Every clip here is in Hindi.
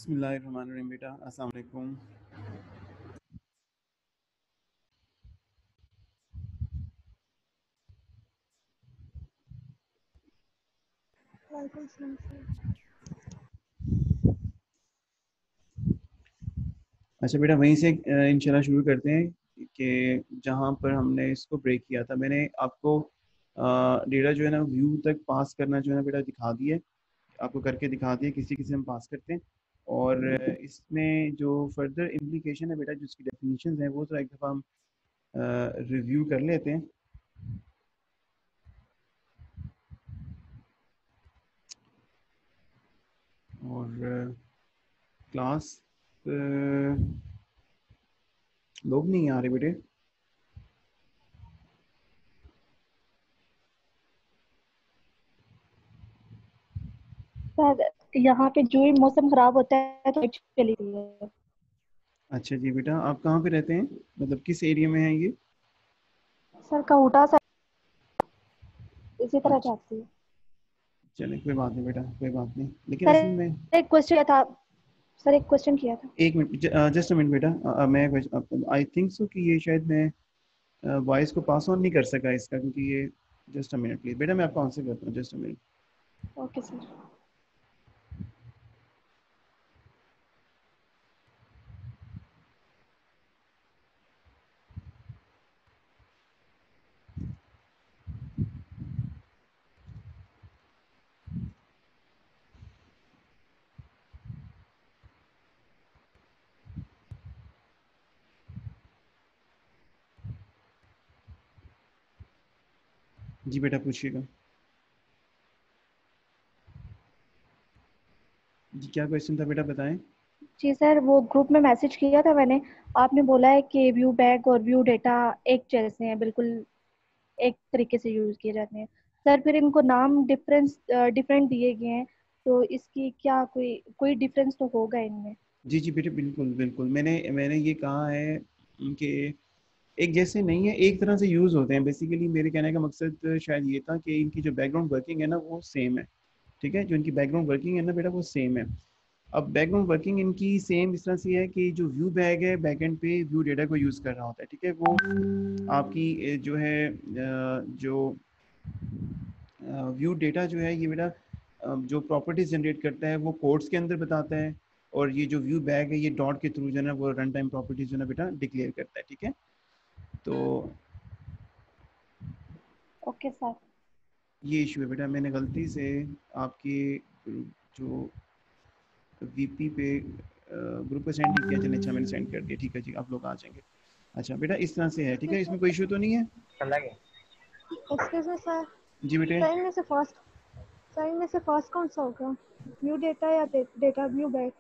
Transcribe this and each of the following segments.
बिस्मिल्लाहिर्रहमानिर्रहीम। बेटा अस्सलाम वालेकुम। वालेकुम सलाम सर। अच्छा बेटा, वहीं से इंशाल्लाह शुरू करते हैं कि जहाँ पर हमने इसको ब्रेक किया था। मैंने आपको डेटा जो है ना व्यू तक पास करना जो है ना बेटा दिखा दिया है, आपको करके दिखा दिया किसी किसी हम पास करते हैं। और इसमें जो फर्दर इम्प्लीकेशन है बेटा, जिसकी डेफिनेशन है वो तो एक दफ़ा हम रिव्यू कर लेते हैं। और क्लास लोग नहीं आ रहे बेटे। सर यहाँ पे जो ही मौसम खराब होता है तो लाइट चली गई है। अच्छा जी बेटा, आप कहाँ पे रहते हैं, मतलब किस एरिया में है ये? सर काउटा सा इसी तरह अच्छा, जाती है। चले कोई बात नहीं बेटा, कोई बात नहीं, लेकिन सर असल में एक क्वेश्चन था। सर एक क्वेश्चन किया था। एक मिनट, जस्ट अ मिनट बेटा। मैं आई थिंक सो कि ये शायद मैं वॉइस को पास ऑन नहीं कर सका इसका, क्योंकि ये जस्ट अ मिनट प्लीज बेटा, मैं आपको आंसर करता हूँ, just a minute. Okay sir. जी बेटा पूछिएगा। जी क्या क्वेश्चन था बेटा, बताएं। जी सर, वो ग्रुप में मैसेज किया था मैंने। आपने बोला है कि व्यू बैग और व्यू डेटा एक जैसे हैं, बिल्कुल एक तरीके से यूज किए जाते हैं। सर फिर इनको नाम डिफरेंट दिए गए हैं, तो इसकी क्या कोई कोई डिफरेंस तो होगा इनमें। जी जी बेटे, बिल्कुल बिल्कुल, मैंने मैंने ये कहा है कि एक जैसे नहीं है, एक तरह से यूज़ होते हैं। बेसिकली मेरे कहने का मकसद शायद ये था कि इनकी जो बैकग्राउंड वर्किंग है ना वो सेम है। ठीक है, जो इनकी बैकग्राउंड वर्किंग है ना बेटा वो सेम है। अब बैकग्राउंड वर्किंग इनकी सेम इस तरह से है कि जो व्यू बैग है बैकएंड पे व्यू डेटा को यूज़ कर रहा होता है। ठीक है, वो आपकी जो है जो व्यू डेटा जो है ये बेटा जो प्रॉपर्टीज जनरेट करता है वो कोड्स के अंदर बताता है। और ये जो व्यू बैग है ये डॉट के थ्रू जो है ना वो रन टाइम प्रॉपर्टीज जो है ना बेटा डिक्लेयर करता है। ठीक है, तो ओके सर। ये इशू है बेटा। मैंने गलती से आपके जो वीपी पे ग्रुप पे सेंड नहीं किया। चलिए अच्छा, मैंने सेंड कर दिया। ठीक है जी, आप लोग आ जाएंगे। अच्छा बेटा, इस तरह से है। ठीक है, इसमें कोई इशू तो नहीं है? Excuse me sir. जी बेटे। सर इनमें से फर्स्ट कौन सा होगा, व्यू डेटा या डेटा व्यू बैग?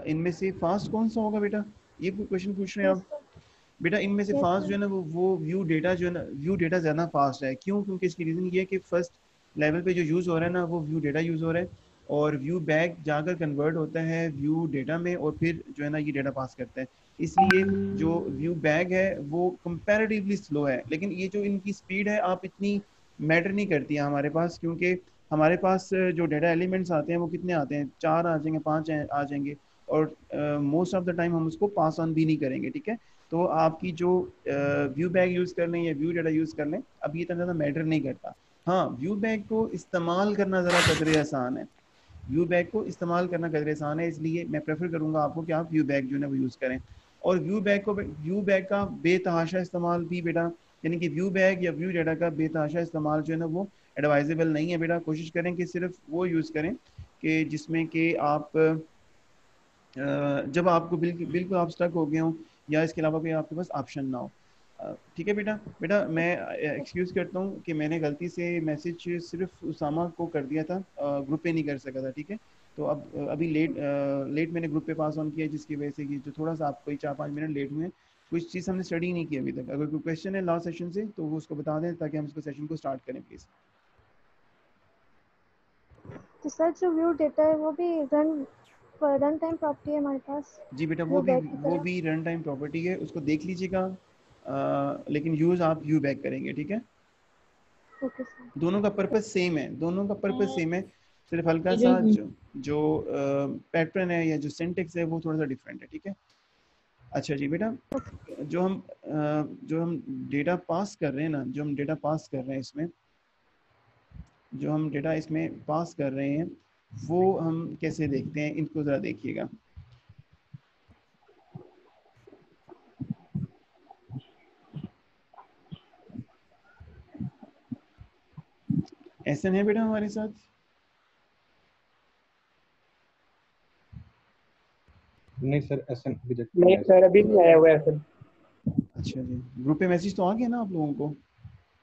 इनमें से फास्ट कौन सा होगा बेटा, ये क्वेश्चन पूछ रहे हैं यस आप? सर। बेटा इनमें से यस फास्ट सर। जो है ना वो व्यू डेटा जो है ना, व्यू डेटा ज़्यादा फास्ट है। क्यों? क्योंकि इसकी रीज़न ये है कि फर्स्ट लेवल पे जो यूज़ हो रहा है ना वो व्यू डेटा यूज़ हो रहा है, और व्यू बैक जाकर कन्वर्ट होता है व्यू डेटा में, और फिर जो है ना ये डेटा पास करता है। इसलिए जो व्यू बैग है वो कंपैरेटिवली स्लो है। लेकिन ये जो इनकी स्पीड है आप इतनी मैटर नहीं करती है हमारे पास, क्योंकि हमारे पास जो डेटा एलिमेंट्स आते हैं वो कितने आते हैं, 4 आ जाएंगे, 5 आ जाएंगे, और मोस्ट ऑफ द टाइम हम उसको पास ऑन भी नहीं करेंगे। ठीक है, तो आपकी जो व्यू बैग यूज़ कर लें या व्यू डेटा यूज़ कर लें, अब ये इतना ज़्यादा मैटर नहीं करता। हाँ, व्यू बैग को इस्तेमाल करना ज़रा कदरे आसान है। व्यू बैग को इस्तेमाल करना कदरे आसान है, इसलिए मैं प्रेफर करूँगा आपको कि आप व्यू बैग जो है ना वो यूज़ करें। और व्यू बैग का बेतहाशा इस्तेमाल भी बेटा, यानी कि व्यू बैग या व्यू डेटा का बेतहाशा इस्तेमाल जो है ना वो एडवाइजेबल नहीं है बेटा। कोशिश करें कि सिर्फ वो यूज़ करें कि जिसमें कि आप जब आपको बिल्कुल बिल्कुल आप स्टक हो गए हो, या इसके अलावा कोई आपके पास ऑप्शन ना हो। ठीक है बेटा। बेटा मैं एक्सक्यूज़ करता हूँ कि मैंने गलती से मैसेज सिर्फ उसामा को कर दिया था, ग्रुप पे नहीं कर सका था। ठीक है, तो अब अभी लेट मैंने ग्रुप पे पास ऑन किया, जिसकी वजह से कि जो थोड़ा सा आप कोई 4-5 मिनट लेट हुए हैं। कुछ चीज़ हमने स्टडी नहीं की अभी तक। अगर कोई क्वेश्चन है लास्ट सेशन से तो वो उसको बता दें ताकि हम उसको सेशन को स्टार्ट करें प्लीज़। तो सर जो व्यू डेटा है वो भी रन टाइम प्रॉपर्टी है हमारे पास, जी बेटा, व्यू बैग की वो तरह। भी रन टाइम प्रॉपर्टी है, उसको देख लीजिएगा। लेकिन यूज़ आप व्यू बैक करेंगे। ठीक है, ओके सर। दोनों का पर्पस सेम है, दोनों का पर्पस सेम है। सिर्फ हल्का सा जो जो पैटर्न है या जो सिंटेक्स है वो थोड़ा सा डिफरेंट है, ठीक है। अच्छा जी बेटा, जो हम डेटा पास कर रहे हैं ना, जो हम डेटा पास कर रहे हैं इसमें, जो हम डेटा इसमें पास कर रहे हैं वो हम कैसे देखते हैं, इनको ज़रा देखिएगा। एसन है बेटा हमारे साथ? नहीं सर, ऐसा अभी तक नहीं सर, अभी नहीं आया हुआ है सर। अच्छा जी, ग्रुप पे मैसेज तो आ गया ना आप लोगों को?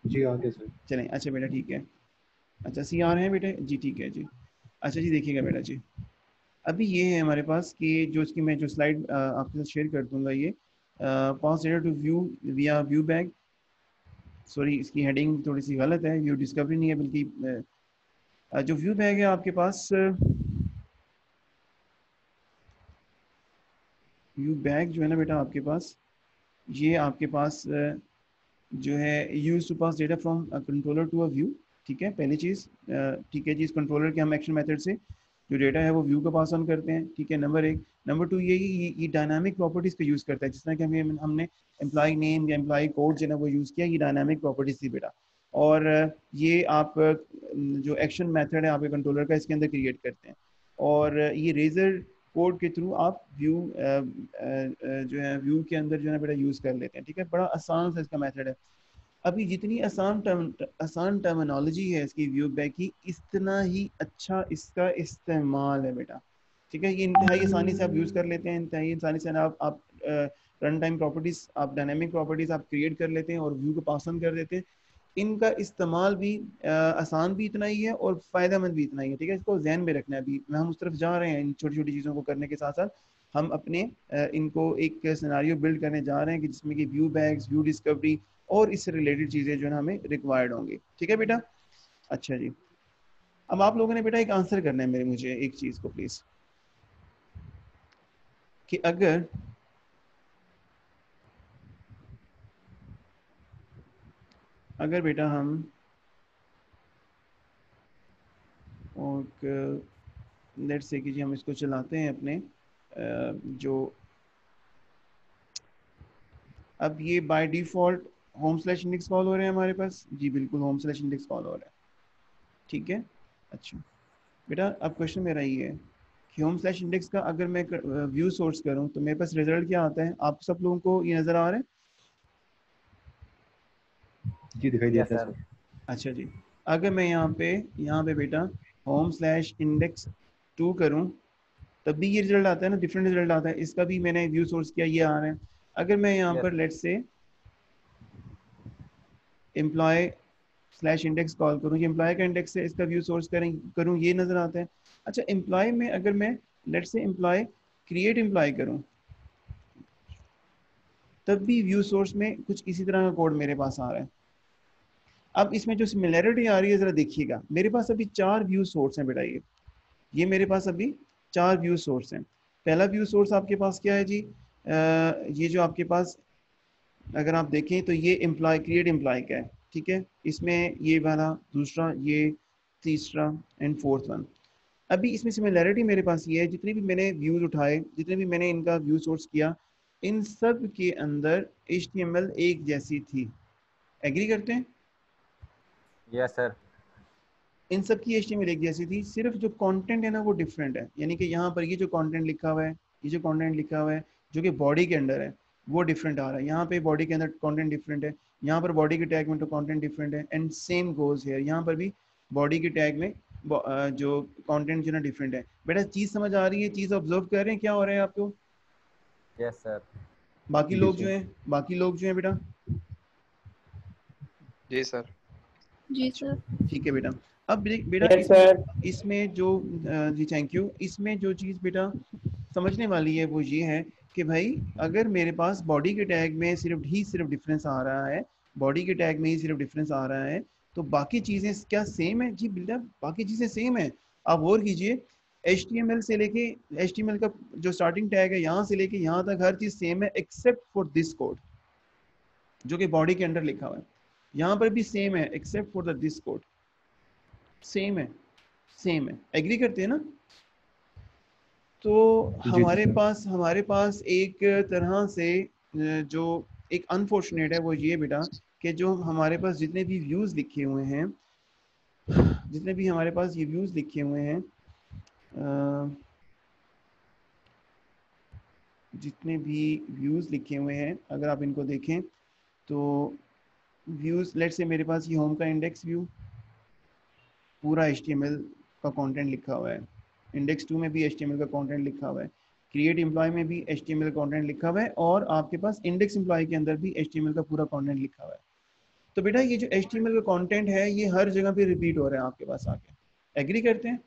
जी आ गया सर। चलें, अच्छा बेटा ठीक है। अच्छा सी आ रहे हैं बेटे जी, ठीक है जी। अच्छा जी देखिएगा बेटा जी, अभी ये है हमारे पास कि जो इसकी मैं जो स्लाइड आपके साथ शेयर कर दूंगा, ये पास डेटा टू व्यू विया व्यू बैग, सॉरी इसकी हेडिंग थोड़ी सी गलत है, व्यू डिस्कवरी नहीं है बल्कि जो व्यू बैग है आपके पास, व्यू बैग जो है ना बेटा आपके पास, ये आपके पास जो है use to pass data from controller to a view, ठीक है पहली चीज़। ठीक है जी, इस कंट्रोलर के हम एक्शन मेथड से जो डेटा है वो व्यू को पास ऑन करते हैं, ठीक है नंबर एक। नंबर टू ये डायनामिक प्रॉपर्टीज़ का यूज़ करता है, जिस तरह कि हमने एम्प्लॉय नेम या एम्प्लॉय कोड जो है ना वो यूज़ किया, ये डायनामिक प्रॉपर्टीज़ थी बेटा। और ये आप जो एक्शन मेथड है आपके कंट्रोलर का, इसके अंदर क्रिएट करते हैं, और ये रेजर कोड के थ्रू आप व्यू जो है व्यू के अंदर जो है ना बेटा यूज़ कर लेते हैं, ठीक है। बड़ा आसान सा इसका मेथड है। अभी जितनी आसान टर्मिनोलॉजी है इसकी व्यू बैक की, इतना ही अच्छा इसका इस्तेमाल है बेटा, ठीक है। ये इंतहाई आसानी से आप यूज़ कर लेते हैं, इंतहाई आसानी से आप रन टाइम प्रॉपर्टीज, आप डायनेमिक प्रॉपर्टीज आप क्रिएट कर लेते हैं और व्यू को पास ऑन कर देते हैं। इनका इस्तेमाल भी आसान भी इतना ही है और फ़ायदेमंद भी इतना ही है, ठीक है। इसको जहन में रखना है। अभी हम उस तरफ जा रहे हैं, इन छोटी छोटी चीज़ों को करने के साथ साथ हम अपने इनको एक सिनेरियो बिल्ड करने जा रहे हैं कि जिसमें कि व्यू बैग्स, व्यू डिस्कवरी और इससे रिलेटेड चीज़ें जो है ना हमें रिक्वायर्ड होंगी, ठीक है बेटा। अच्छा जी, अब आप लोगों ने बेटा एक आंसर करना है मेरे, मुझे एक चीज़ को प्लीज़, कि अगर बेटा हम और लेट्स से कि जी हम इसको चलाते हैं अपने जो, अब ये by default home slash index call हो रहे हैं हमारे पास जी, बिल्कुल होम स्लैश इंडेक्स कॉल हो रहा है, ठीक है। अच्छा बेटा, अब क्वेश्चन मेरा ये है कि होम स्लैश इंडेक्स का अगर मैं व्यू सोर्स करूं तो मेरे पास रिजल्ट क्या आता है? आप सब लोगों को ये नज़र आ रहा है? जी दिखाई देता है सर। अच्छा जी, अगर मैं यहाँ पे बेटा होम स्लैश इंडेक्स 2 करूँ तब भी ये रिजल्ट आता है ना, डिफरेंट रिजल्ट आता है। इसका भी मैंने व्यू सोर्स किया, ये आ रहा है। अगर मैं यहाँ पर let's say employ slash index call करूँ, ये एम्प्लॉय का इंडेक्स है, इसका व्यू सोर्स करूँ, ये नज़र आता है। अच्छा एम्प्लॉय में अगर मैं let's say employ create employ करूँ तब भी व्यू सोर्स में कुछ इसी तरह का कोड मेरे पास आ रहा है। अब इसमें जो सिमिलैरिटी आ रही है ज़रा देखिएगा, मेरे पास अभी 4 व्यू सोर्स हैं बेटा, ये मेरे पास अभी 4 व्यू सोर्स हैं। पहला व्यू सोर्स आपके पास क्या है जी? ये जो आपके पास अगर आप देखें तो ये एम्प्लॉय क्रिएट एम्प्लॉय का है, ठीक है। इसमें ये वाला, दूसरा, ये तीसरा एंड फोर्थ वन। अभी इसमें सिमिलैरिटी मेरे पास ये है, जितने भी मैंने व्यूज उठाए, जितने भी मैंने इनका व्यू सोर्स किया, इन सब के अंदर HTML एक जैसी थी। एग्री करते हैं? Yes sir. इन सब की HTML एक जैसी थी, सिर्फ जो कंटेंट है ना वो डिफरेंट है। यानी कि यहाँ पर ये जो कंटेंट लिखा हुआ है, ये जो कंटेंट लिखा हुआ है जो कि बॉडी के अंदर है वो डिफरेंट आ रहा है। यहाँ पे बॉडी के अंदर कंटेंट डिफरेंट है, यहाँ पर बॉडी के टैग में तो कंटेंट डिफरेंट है, एंड सेम गोज हियर, यहाँ पर भी बॉडी के टैग में जो कंटेंट जो ना डिफरेंट है। बेटा चीज़ समझ आ रही है? चीज़ ऑब्जर्व कर रहे हैं क्या हो रहा है आपको? Yes sir. बाकी जी लोग जो सर। हैं, बाकी लोग जो हैं बेटा? जी सर। जी सर। ठीक है बेटा। अब बेटा यस सर। इसमें जो जी थैंक यू, इसमें जो चीज़ बेटा समझने वाली है वो ये है कि भाई अगर मेरे पास बॉडी के टैग में सिर्फ डिफरेंस आ रहा है, बॉडी के टैग में ही सिर्फ डिफरेंस आ रहा है, तो बाकी चीज़ें क्या सेम है? जी बेटा बाकी चीज़ें सेम है। आप गौर कीजिए, HTML से लेके, HTML का जो स्टार्टिंग टैग है यहाँ से लेके यहाँ तक हर चीज़ सेम है एक्सेप्ट फॉर दिस कोड जो कि बॉडी के अंदर लिखा हुआ है। यहाँ पर भी सेम है except for the this code, same है, सेम है। एग्री करते हैं ना? तो जी सर। हमारे पास एक तरह से जो एक अनफॉर्चुनेट है वो ये बेटा कि जो हमारे पास जितने भी व्यूज़ लिखे हुए हैं, जितने भी हमारे पास ये व्यूज़ लिखे हुए हैं, जितने भी व्यूज़ लिखे हुए हैं, अगर आप इनको देखें तो व्यूज़, लेट्स से मेरे पास ये होम का इंडेक्स व्यू पूरा HTML का कंटेंट लिखा हुआ है, इंडेक्स 2 में भी HTML का कंटेंट लिखा हुआ है, क्रिएट एम्प्लॉय में भी HTML कंटेंट लिखा हुआ है, और आपके पास इंडेक्स एम्प्लॉय के अंदर भी HTML का पूरा कंटेंट लिखा हुआ है। तो बेटा ये जो HTML का कंटेंट है ये हर जगह पे रिपीट हो रहा है आपके पास आके, एग्री करते हैं?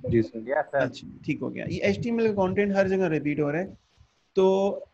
जी सर। Yes sir. अच्छा ठीक हो गया, ये HTML का कंटेंट हर जगह रिपीट हो रहा है। तो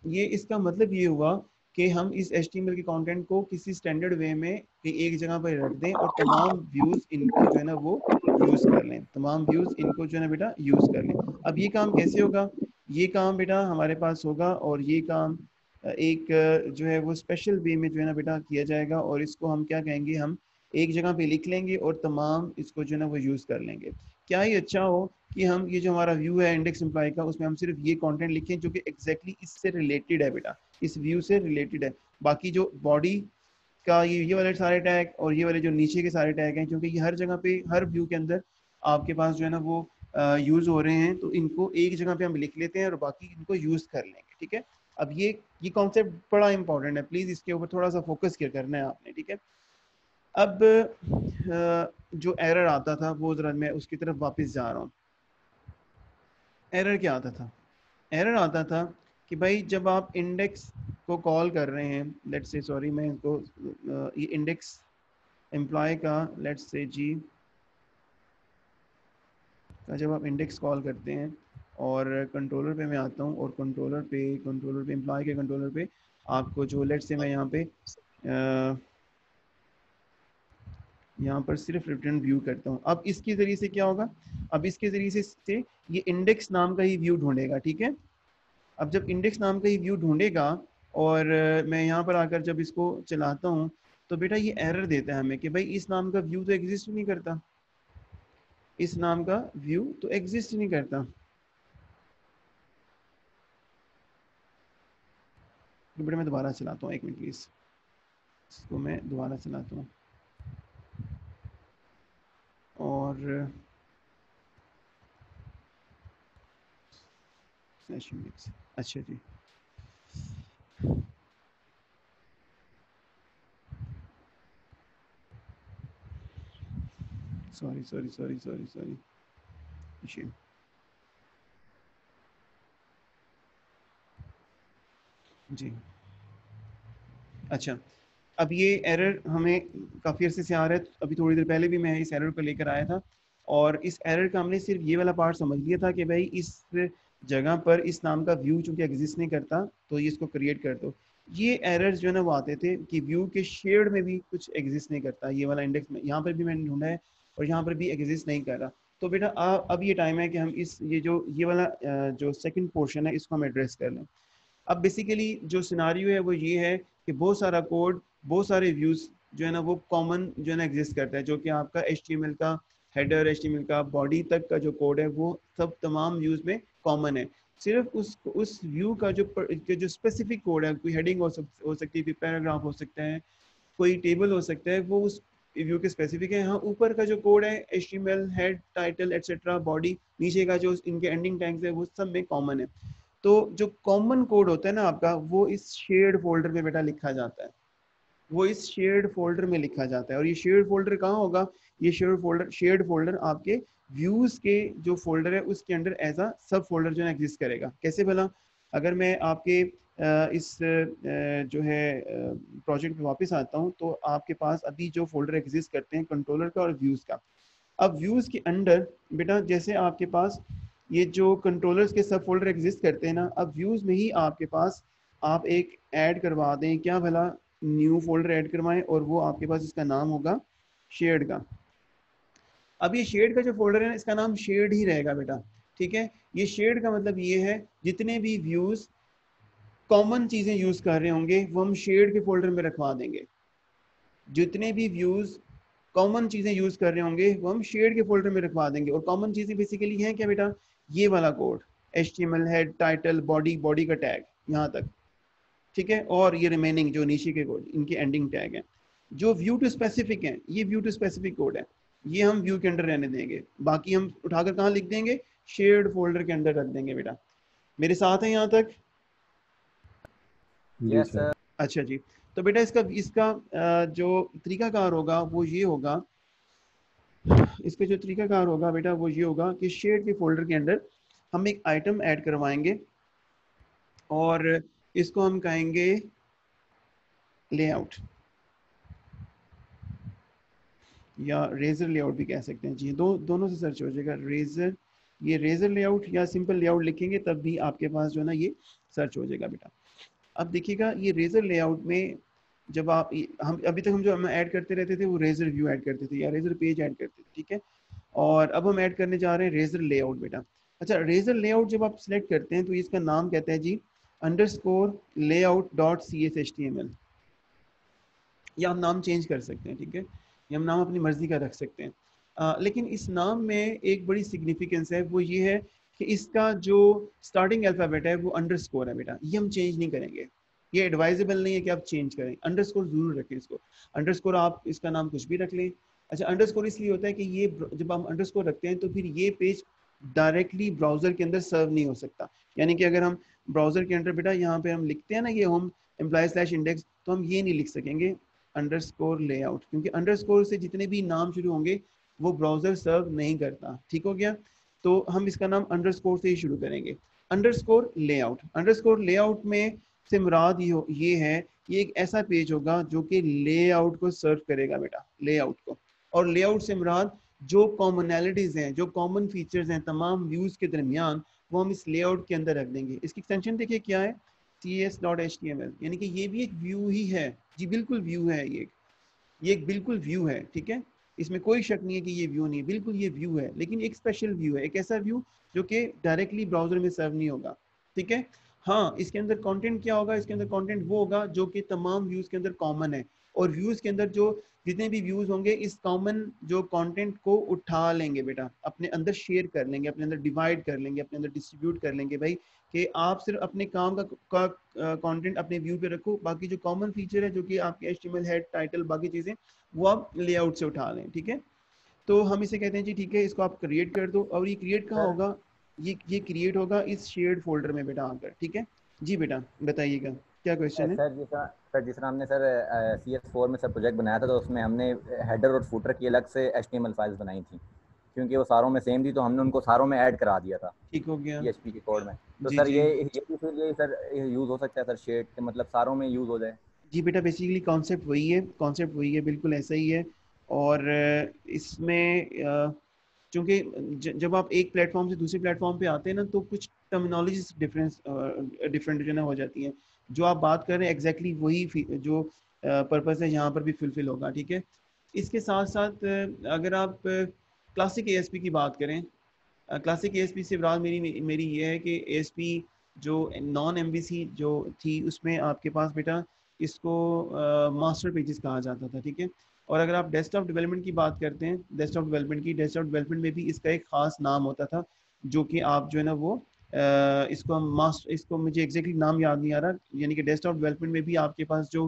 ये इसका मतलब ये हुआ कि हम इस HTML के कंटेंट को किसी स्टैंडर्ड वे में कि एक जगह पर रख दें और तमाम व्यूज इनको जो है ना वो यूज कर लें, तमाम व्यूज इनको जो है ना बेटा यूज कर लें। अब ये काम कैसे होगा? ये काम बेटा हमारे पास होगा, और ये काम एक जो है वो स्पेशल वे में जो है ना बेटा किया जाएगा, और इसको हम क्या कहेंगे, हम एक जगह पे लिख लेंगे और तमाम इसको जो है ना वो यूज कर लेंगे। क्या ही अच्छा हो कि हम ये जो हमारा व्यू है इंडेक्स एम्प्लॉय का, उसमें हम सिर्फ ये कंटेंट लिखें जो कि एग्जैक्टली इससे रिलेटेड है बेटा, इस व्यू से रिलेटेड है। बाकी जो बॉडी का ये वाले सारे टैग और ये वाले जो नीचे के सारे टैग हैं, क्योंकि ये हर जगह पे हर व्यू के अंदर आपके पास जो है ना वो यूज हो रहे हैं, तो इनको एक जगह पे हम लिख लेते हैं और बाकी इनको यूज कर लेंगे। ठीक है, अब ये कॉन्सेप्ट बड़ा इंपॉर्टेंट है, प्लीज इसके ऊपर थोड़ा सा फोकस किया करना है आपने। ठीक है, अब जो एरर आता था वो जरा मैं उसकी तरफ वापस जा रहा हूँ। एरर क्या आता था? एरर आता था कि भाई जब आप इंडेक्स को कॉल कर रहे हैं, लेट्स से, सॉरी मैं इनको ये इंडेक्स एम्प्लॉय का लेट्स से जी का जब आप इंडेक्स कॉल करते हैं और कंट्रोलर पे मैं आता हूँ, और कंट्रोलर पे एम्प्लॉय के कंट्रोलर पे आपको जो लेट्स से मैं यहाँ पर सिर्फ रिटर्न व्यू करता हूँ। अब इसके ज़रिए से क्या होगा? अब इसके ज़रिए से ये इंडेक्स नाम का ही व्यू ढूंढेगा। ठीक है, अब जब इंडेक्स नाम का ही व्यू ढूंढेगा और मैं यहाँ पर आकर जब इसको चलाता हूँ तो बेटा ये एरर देता है हमें कि भाई इस नाम का व्यू तो एग्जिस्ट नहीं करता, इस नाम का व्यू तो एग्जिस्ट नहीं करता। तो बेटा मैं दोबारा चलाता हूँ, एक मिनट प्लीज, इसको मैं दोबारा चलाता हूँ। और अच्छा जी, sorry sorry sorry sorry sorry जी। अच्छा, अब ये एरर हमें काफ़ी अर्से से आ रहा है, अभी थोड़ी देर पहले भी मैं इस एरर को लेकर आया था, और इस एरर का हमने सिर्फ ये वाला पार्ट समझ लिया था कि भाई इस जगह पर इस नाम का व्यू चूंकि एग्जिस्ट नहीं करता तो ये इसको क्रिएट कर दो। ये एरर्स जो है ना वो आते थे कि व्यू के शेड में भी कुछ एग्जिस्ट नहीं करता, ये वाला इंडेक्स में यहाँ पर भी मैंने ढूंढा है और यहाँ पर भी एग्जिस्ट नहीं कर रहा। तो बेटा अब ये टाइम है कि हम ये वाला जो सेकंड पोर्शन है इसको हम एड्रेस कर लें। अब बेसिकली जो सिनारियो है वो ये है कि बहुत सारा कोड, बहुत सारे व्यूज जो है ना वो कॉमन जो है ना एग्जिस्ट करता है, जो कि आपका HTML का हेडर, HTML का बॉडी तक का जो कोड है वो सब तमाम व्यूज में कॉमन है। सिर्फ उस व्यू का जो स्पेसिफिक कोड है, कोई हेडिंग हो सकती है, कोई पैराग्राफ हो सकता है, कोई टेबल हो सकता है, वो उस व्यू के स्पेसिफिक है। हाँ, ऊपर का जो कोड है HTML head, title etcetera, body, नीचे का जो इनके एंडिंग टैग्स है वो सब में कॉमन है। तो जो कॉमन कोड होता है ना आपका, वो इस शेयर्ड फोल्डर में बेटा लिखा जाता है, वो इस शेयर्ड फोल्डर में लिखा जाता है। और ये शेयर्ड फोल्डर कहाँ होगा? ये शेयर्ड फोल्डर आपके व्यूज के जो फोल्डर है उसके अंदर एज अ सब फोल्डर जो है एग्जिस्ट करेगा। कैसे भला? अगर मैं आपके इस जो है प्रोजेक्ट पे वापस आता हूँ तो आपके पास अभी जो फोल्डर एग्जिस्ट करते हैं कंट्रोलर का और व्यूज का। अब व्यूज के अंदर बेटा जैसे आपके पास ये जो कंट्रोलर्स के सब फोल्डर एग्जिस्ट करते हैं ना, अब व्यूज में ही आपके पास आप एक ऐड करवा दें, क्या भला, न्यू फोल्डर ऐड करवाएं और वो आपके पास इसका नाम होगा शेयर्ड का। अब ये शेयर्ड का जो फोल्डर है ना इसका नाम शेयर्ड ही रहेगा बेटा। ठीक है, ये शेयर्ड का मतलब ये है जितने भी व्यूज कॉमन चीजें यूज कर रहे होंगे वो हम शेयर्ड के फोल्डर में रखवा देंगे। जितने भी व्यूज कॉमन चीजें यूज कर रहे होंगे वो हम शेड के फोल्डर में रखवा देंगे। और कॉमन चीजें बेसिकली हैं क्या बेटा, ये वाला code HTML head title body, body का टैग यहाँ तक, ठीक है, और ये रिमेनिंग जो नीचे के कोड इनके एंडिंग टैग हैं। जो व्यू टू स्पेसिफिक हैं, ये व्यू टू स्पेसिफिक कोड है, ये हम व्यू के अंदर रहने देंगे, बाकी हम उठाकर कहाँ लिख देंगे, शेयर्ड फोल्डर के अंदर रख देंगे बेटा। मेरे साथ है यहाँ तक? जी यस सर। सर। अच्छा जी, तो बेटा इसका इसका जो तरीकाकार होगा वो ये होगा, इसका जो तरीकाकार होगा बेटा वो ये होगा कि शेयर्ड के फोल्डर के अंदर हम एक आइटम ऐड करवाएंगे और इसको हम कहेंगे लेआउट या रेजर लेआउट भी कह सकते हैं जी, दोनों से सर्च हो जाएगा रेजर, ये रेजर लेआउट या सिंपल लेआउट लिखेंगे तब भी आपके पास जो है ना ये सर्च हो जाएगा बेटा। अब देखिएगा ये रेजर लेआउट में जब आप हम अभी तक हम जो हम ऐड करते रहते थे वो रेजर व्यू ऐड करते थे या रेजर पेज ऐड करते थे, ठीक है, और अब हम ऐड करने जा रहे हैं रेजर लेआउट बेटा। अच्छा, रेजर लेआउट जब आप सिलेक्ट करते हैं तो इसका नाम कहता है जी _layout.cshtml, या हम नाम चेंज कर सकते हैं, ठीक है, या हम नाम अपनी मर्जी का रख सकते हैं। लेकिन इस नाम में एक बड़ी सिग्निफिकेंस है, वो ये है कि इसका जो स्टार्टिंग अल्फ़ाबेट है वो अंडरस्कोर है बेटा, ये हम चेंज नहीं करेंगे, ये एडवाइजेबल नहीं है कि आप चेंज करें, अंडरस्कोर जरूर रखें इसको। अंडरस्कोर आप इसका नाम कुछ भी रख लें। अच्छा, अंडरस्कोर इसलिए होता है कि ये जब हम अंडरस्कोर रखते हैं तो फिर ये पेज डायरेक्टली ब्राउजर के अंदर सर्व नहीं हो सकता। यानी कि अगर हम ब्राउजर के अंदर बेटा यहाँ पे हम लिखते हैं ना ये होम एम्प्लॉय/इंडेक्स, तो हम ये नहीं लिख सकेंगे अंडरस्कोर लेआउट, क्योंकि अंडरस्कोर से जितने भी नाम शुरू होंगे वो ब्राउजर सर्व नहीं करता। ठीक हो गया, तो हम इसका नाम अंडरस्कोर से ही शुरू करेंगे, अंडरस्कोर लेआउट। अंडरस्कोर लेआउट में से मुराद ये है, ये एक ऐसा पेज होगा जो कि लेआउट को सर्व करेगा बेटा, लेआउट को। और लेआउट से मुराद जो कॉमनैलिटीज हैं, जो कॉमन फीचर्स हैं तमाम व्यूज के दरमियान, वो हम इस लेआउट के अंदर रख देंगे। इसकी एक्सटेंशन देखिए क्या है, cs.html, यानी कि ये भी एक व्यू ही है जी, बिल्कुल व्यू है, ये एक बिल्कुल व्यू है, ठीक है, इसमें कोई शक नहीं है कि ये व्यू नहीं है, बिल्कुल ये व्यू है, लेकिन एक स्पेशल व्यू है, एक ऐसा व्यू जो कि डायरेक्टली ब्राउजर में सर्व नहीं होगा, ठीक है। हाँ, इसके अंदर कंटेंट क्या होगा, इसके अंदर कंटेंट वो होगा जो कि तमाम व्यूज के अंदर कॉमन है, और व्यूज के अंदर जो जितने भी व्यूज होंगे इस कॉमन जो कंटेंट को उठा लेंगे बेटा, अपने अंदर शेयर कर लेंगे, अपने अंदर डिवाइड कर लेंगे, अपने अंदर डिस्ट्रीब्यूट कर लेंगे भाई, कि आप सिर्फ अपने काम का कंटेंट अपने व्यू पे रखो, बाकी जो कॉमन फीचर है जो कि आपके HTML हेड टाइटल बाकी चीजें वो आप लेआउट से उठा लें, ठीक है। तो हम इसे कहते हैं जी, ठीक है, इसको आप क्रिएट कर दो। और ये क्रिएट कहाँ सर होगा, ये क्रिएट होगा इस शेयर्ड फोल्डर में बेटा आकर, ठीक है जी। बेटा बताइएगा क्या क्वेश्चन है। जिस तरह हमने सर CS4 में सर प्रोजेक्ट बनाया था, तो उसमें हमने हेडर और फूटर की अलग से HTML फाइल्स बनाई थी, क्योंकि वो सारों में सेम थी, तो हमने उनको सारों में ऐड करा दिया था ठीक हो गया PHP के कोड में। तो जी सर जी ये भी फिर ये सर यूज़ हो सकता है सर, शेड के मतलब सारों में यूज़ हो जाए। जी बेटा, बेसिकली कॉन्सेप्ट वही है, कॉन्सेप्ट वही है, बिल्कुल ऐसा ही है। और इसमें चूंकि जब आप एक प्लेटफॉर्म से दूसरे प्लेटफॉर्म पे आते हैं ना, तो कुछ टर्मिनोलॉजी डिफरेंट जो ना हो जाती हैं। जो आप बात कर रहे हैं एग्जैक्टली वही जो पर्पस है यहाँ पर भी फुलफिल होगा, ठीक है। इसके साथ साथ अगर आप क्लासिक ASP की बात करें, क्लासिक ASP से मुराद मेरी मेरी ये है कि ASP जो नॉन MVC जो थी उसमें आपके पास बेटा इसको मास्टर पेजेस कहा जाता था, ठीक है। और अगर आप डेस्कटॉप डेवलपमेंट की बात करते हैं, डेस्कटॉप डेवलपमेंट में भी इसका एक खास नाम होता था, जो कि आप जो है ना वो इसको हम मास्टर, इसको मुझे एग्जैक्टली नाम याद नहीं आ रहा, यानी कि डेस्कटॉप डेवलपमेंट में भी आपके पास जो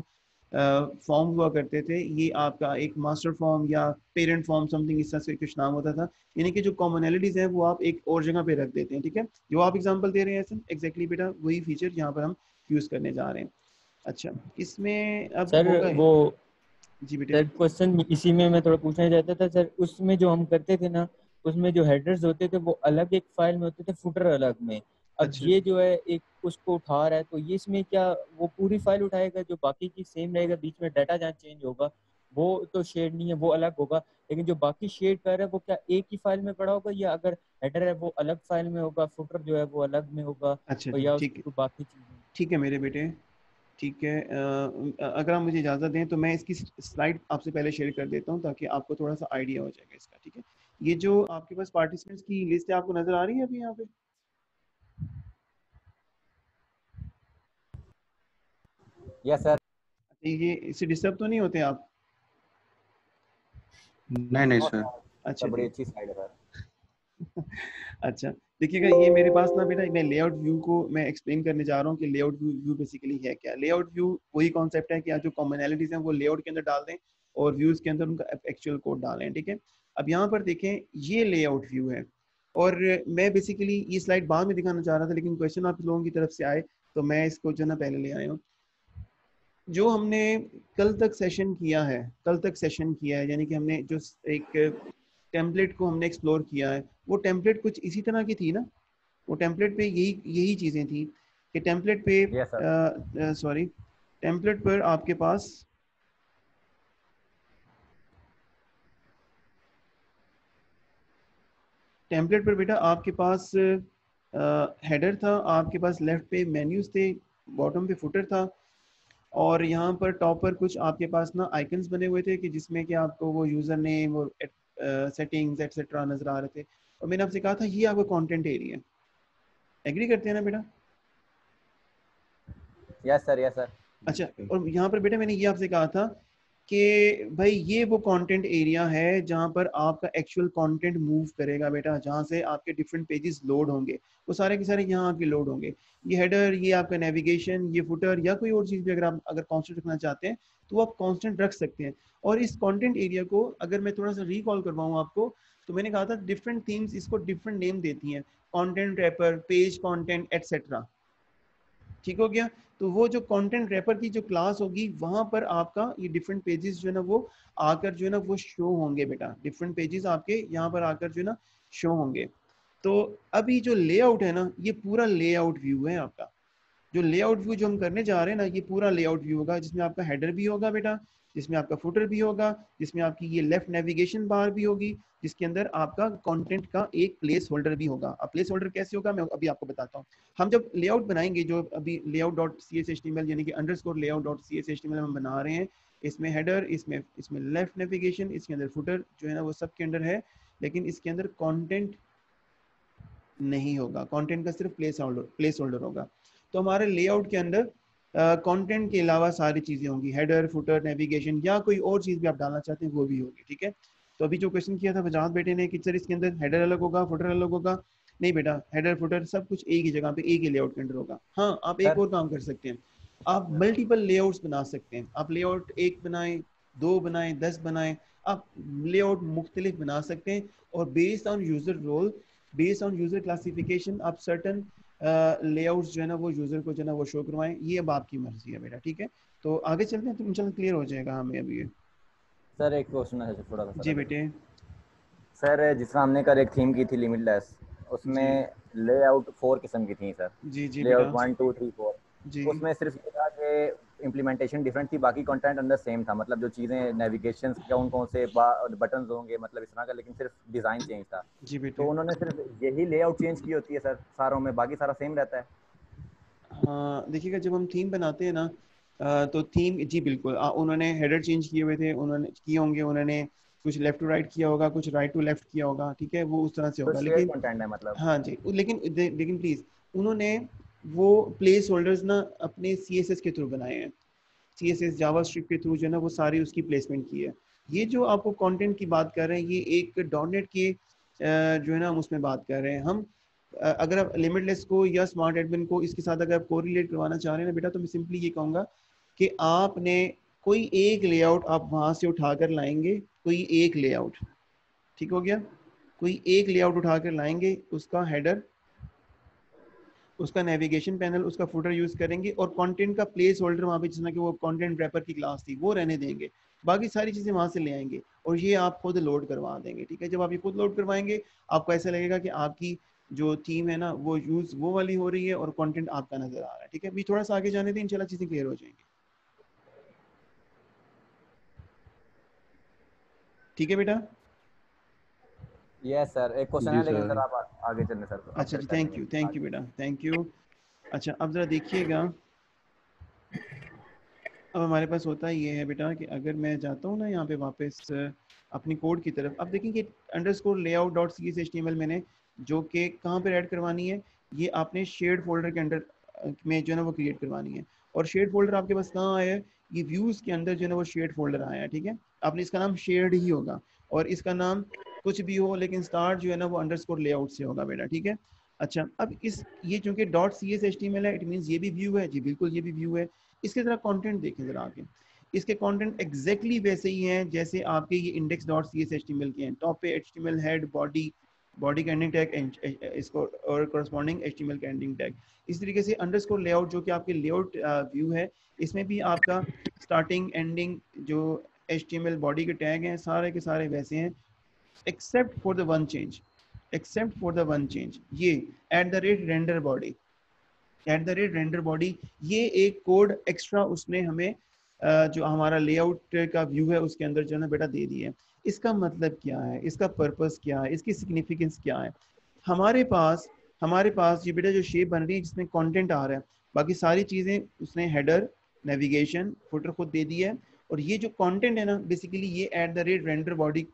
फॉर्म हुआ करते थे, ये आपका एक मास्टर फॉर्म या पेरेंट फॉर्म समथिंग इस तरह से कुछ नाम होता था, यानी कि जो कॉमनैलिटीज है वो आप एक और जगह पे रख देते हैं, ठीक है। जो आप एग्जांपल दे रहे हैं एग्जैक्टली बेटा वही फीचर यहाँ पर हम यूज करने जा रहे हैं। अच्छा, इसमें अब सर होगा वो जी बेटे। सर क्वेश्चन इसी में मैं थोड़ा पूछना चाहता था सर, उसमें जो हम करते थे ना, उसमें जो हेडर्स होते थे वो अलग एक फाइल में होते थे, फुटर अलग में। अब अच्छा ये जो है एक उसको उठा रहा है, तो ये इसमें क्या वो पूरी फाइल उठाएगा, जो बाकी की सेम रहेगा, बीच में डाटा जहाँ चेंज होगा वो तो शेड नहीं है, वो अलग होगा, लेकिन जो बाकी शेड कर रहा है वो क्या एक ही फाइल में पड़ा होगा, या अगर हेडर है वो अलग फाइल में होगा, फुटर जो है वो अलग में होगा, अच्छा और अच्छा, या ठीक है, उसकी बाकी चीजें। ठीक है मेरे बेटे, ठीक है। अगर आप मुझे इजाज़त दें तो मैं इसकी स्लाइड आपसे पहले शेयर कर देता हूँ ताकि आपको थोड़ा सा आइडिया हो जाएगा इसका, ठीक है। ये जो आपके पास पार्टिसिपेंट्स की लिस्ट है आपको नजर आ रही है अभी यहाँ पे? Yes sir. ये इससे डिस्टर्ब तो नहीं होते आप? नहीं नहीं सर। अच्छा बड़ी जी। अच्छी स्लाइड है सर। अच्छा देखिएगा, ये मेरे पास ना बेटा, मैं लेआउट व्यू को मैं एक्सप्लेन करने जा रहा हूँ कि लेआउट व्यू बेसिकली है क्या। लेआउट व्यू वही कॉन्सेप्ट है कि आप जो कॉमनैलिटीज हैं वो लेआउट के अंदर डाल दें और व्यूज के अंदर उनका एक्चुअल कोड डालें, ठीक है। अब यहाँ पर देखें, ये लेआउट व्यू है और मैं बेसिकली ये स्लाइड बाद में दिखाना चाह रहा था, लेकिन क्वेश्चन आप लोगों की तरफ से आए तो मैं इसको जो ना पहले ले आया हूँ। जो हमने कल तक सेशन किया है, यानी कि हमने जो एक टेम्पलेट को हमने एक्सप्लोर किया है, वो टेम्पलेट कुछ इसी तरह की थी ना। वो टेम्पलेट पे यही चीजें थी कि टेम्पलेट पे यस सर। सॉरी, टेम्पलेट पर आपके पास बेटा आपके पास हेडर था, आपके पास लेफ्ट पे मेन्यूज थे, बॉटम पे फुटर था, और यहाँ पर टॉप पर कुछ आपके पास ना आइकन्स बने हुए थे कि जिसमें कि आपको वो यूजर नेम और सेटिंग्स एटसेट्रा नजर आ रहे थे। और मैंने आपसे कहा था ये आपका कंटेंट एरिया है। एग्री करते हैं ना बेटा? Yes sir, yes sir. अच्छा, और यहाँ पर बेटा मैंने ये आपसे कहा था कि भाई ये वो कंटेंट एरिया है जहाँ पर आपका एक्चुअल कंटेंट मूव करेगा बेटा, जहाँ से आपके डिफरेंट पेजेस लोड होंगे, वो सारे के सारे यहाँ आपके लोड होंगे। ये हेडर, ये आपका नेविगेशन, ये फुटर या कोई और चीज़ भी अगर आप कांस्टेंट रखना चाहते हैं तो आप कांस्टेंट रख सकते हैं। और इस कंटेंट एरिया को अगर मैं थोड़ा सा रिकॉल करवाऊँ आपको, तो मैंने कहा था डिफरेंट थीम्स इसको डिफरेंट नेम देती हैं, content wrapper, page content etcetera. ठीक हो गया। तो वो जो कंटेंट रैपर की जो क्लास होगी वहां पर आपका ये डिफरेंट पेजेस जो है ना वो आकर जो है ना वो शो होंगे बेटा, डिफरेंट पेजेस आपके यहाँ पर आकर जो है ना शो होंगे। तो अभी जो लेआउट है ना, ये पूरा लेआउट व्यू है आपका। जो लेआउट व्यू जो हम करने जा रहे हैं ना, ये पूरा लेआउट व्यू होगा, जिसमें आपका हेडर भी होगा बेटा, जिसमें आपका फुटर भी होगा, जिसमें आपकी ये लेफ्ट नेविगेशन बार भी होगी, जिसके अंदर आपका कंटेंट का एक प्लेस होल्डर भी होगा। अब प्लेस होल्डर कैसे होगा मैं अभी आपको बताता हूँ। हम जब लेआउट बनाएंगे, जो अभी layout dot C S H T M L यानी कि underscore layout dot C S H T M L हम बना रहे हैं, इसमें हेडर, इसमें लेफ्ट नेविगेशन, इसके अंदर फुटर जो है ना वो सब के अंदर है, लेकिन इसके अंदर कंटेंट नहीं होगा। कंटेंट का सिर्फ प्लेस होल्डर होगा। तो हमारे लेआउट के अंदर कंटेंट के अलावा सारी चीजें होंगी, हेडर, फुटर, नेविगेशन या कोई और चीज भी आप डालना चाहते हैं वो भी होगी, ठीक है। तो अभी जो क्वेश्चन किया था फजाद बेटे ने कि सर इसके अंदर हेडर अलग होगा, फुटर अलग होगा, नहीं बेटा, हेडर फुटर सब कुछ एक ही जगह पे एक ही लेआउट के अंदर होगा। हाँ, आप एक सर और काम कर सकते हैं, आप मल्टीपल लेआउट्स बना सकते हैं। आप लेआउट 1 बनाएं, 2 बनाएं, 10 बनाएं, आप लेआउट मुख्तलिफ बना सकते हैं। और based on user role, based on user classification, आप सर्टन लेआउट्स जो है ना वो यूजर को जो है ना वो शो करवाएं। ये अब आपकी मर्जी है बेटा, ठीक है। तो आगे चलते हैं तो इंशाल्लाह क्लियर हो जाएगा हमें अभी ये। सर एक क्वेश्चन है थोड़ा सा जी सर। बेटे। सर जिस तरह हमने कल एक थीम की थी लिमिटलेस, जी उसमें लेआउट 4 किस्म की थी सर। जी जी लेआउट बेटा। 1 2 3 4। जी उसमें सिर्फ ये था कि इम्प्लीमेंटेशन डिफरेंट थी, बाकी कंटेंट अंदर सेम था। मतलब जो चीज़ें नेविगेशन कौन कौन से बटन्स होंगे, मतलब इस तरह का, लेकिन सिर्फ डिज़ाइन चेंज था। जी बेटे। तो उन्होंने सिर्फ यही लेआउट चेंज की होती है सर सारों में, बाकी सारा सेम रहता है। हाँ देखिएगा, जब हम थीम बनाते हैं ना तो थीम, जी बिल्कुल, उन्होंने हेडर चेंज किए हुए थे, उन्होंने किए होंगे, उन्होंने कुछ लेफ्ट टू राइट किया होगा, कुछ राइट टू लेफ्ट किया होगा, ठीक है, वो उस तरह से तो होगा। शेयर लेकिन कंटेंट है मतलब। हाँ जी, लेकिन प्लीज, उन्होंने वो प्लेस होल्डर्स ना अपने CSS के थ्रू बनाए हैं। CSS जावास्क्रिप्ट के थ्रू जो है ना वो सारी उसकी प्लेसमेंट की है। ये जो आपको कंटेंट की बात कर रहे हैं, ये एक डॉटनेट की जो है ना हम उसमें बात कर रहे हैं। हम अगर आप लिमिटलेस को या स्मार्ट एडमिन को इसके साथ अगर आप कोरिलेट करवाना चाह रहे हैं ना बेटा, तो मैं सिंपली ये कहूँगा कि आपने कोई एक लेआउट आप वहाँ से उठाकर लाएंगे, कोई एक लेआउट, ठीक हो गया, कोई एक लेआउट उठाकर लाएंगे, उसका हेडर, उसका नेविगेशन पैनल, उसका फुटर यूज करेंगे और कंटेंट का प्लेस होल्डर वहाँ पे, जिसमें कि वो कंटेंट रैपर की क्लास थी वो रहने देंगे, बाकी सारी चीजें वहां से ले आएंगे और ये आप खुद लोड करवा देंगे, ठीक है। जब आप ये खुद लोड करवाएंगे, आपको ऐसा लगेगा कि आपकी जो थीम है ना वो यूज वो वाली हो रही है और कंटेंट आपका नजर आ रहा है, ठीक है। अभी थोड़ा सा आगे जाने दें, इंशाल्लाह चीजें क्लियर हो जाएंगी, ठीक है बेटा। यस सर, एक क्वेश्चन जी है लेकिन सर सर। आप आगे चलने सर, अब अच्छा फिर जी, करेंगे थैंक यू आगे। बेटा, थैंक यू। अच्छा अब जरा देखिएगा, अब हमारे पास होता ये है बेटा कि अगर मैं जाता हूँ ना यहाँ पे वापस अपनी कोड की तरफ, अब देखेंगे underscore layout dot C S H T M L मैंने जो कि कहाँ पे ऐड करवानी है, ये आपने शेयर्ड फोल्डर के अंडर में जो है ना वो क्रिएट करवानी है। और शेयर्ड फोल्डर आपके पास कहाँ आया है, ये व्यूज के अंदर जो है ना वो शेयर्ड फोल्डर आया है, ठीक है। आपने इसका नाम शेयर्ड ही होगा और इसका नाम कुछ भी हो, लेकिन स्टार्ट जो है ना वो अंडरस्कोर लेआउट से होगा बेटा, ठीक है। अच्छा, अब इस ये चूंकि डॉट सी एस HTML है, इट मीन्स ये भी व्यू है जी, बिल्कुल ये भी व्यू है। इसके जरा कंटेंट देखें जरा आगे, इसके कंटेंट एग्जैक्टली वैसे ही हैं जैसे आपके ये index dot C S HTML के हैं। टॉप पे HTML हेड, बॉडी का एंडिंग टैग, इसको और करस्पॉन्डिंग HTML का एंडिंग टैग। इस तरीके से अंडरस्कोर लेआउट जो कि आपके लेआउट व्यू है, इसमें भी आपका स्टार्टिंग एंडिंग जो HTML बॉडी के टैग हैं सारे के सारे वैसे हैं, except for the one change, except for the one change, ये @render body, @render body, ये एक कोड एक्स्ट्रा उसने हमें जो हमारा लेआउट का व्यू है उसके अंदर जो है ना बेटा दे दी है। इसका मतलब क्या है, इसका पर्पस क्या है, इसकी सिग्निफिकेंस क्या है? हमारे पास ये बेटा जो शेप बन रही है जिसमें कंटेंट आ रहा है, बाकी सारी चीजें उसने हेडर, नेविगेशन, फुटर खुद दे दी है, और ये जो कंटेंट है ना बेसिकली ये @render body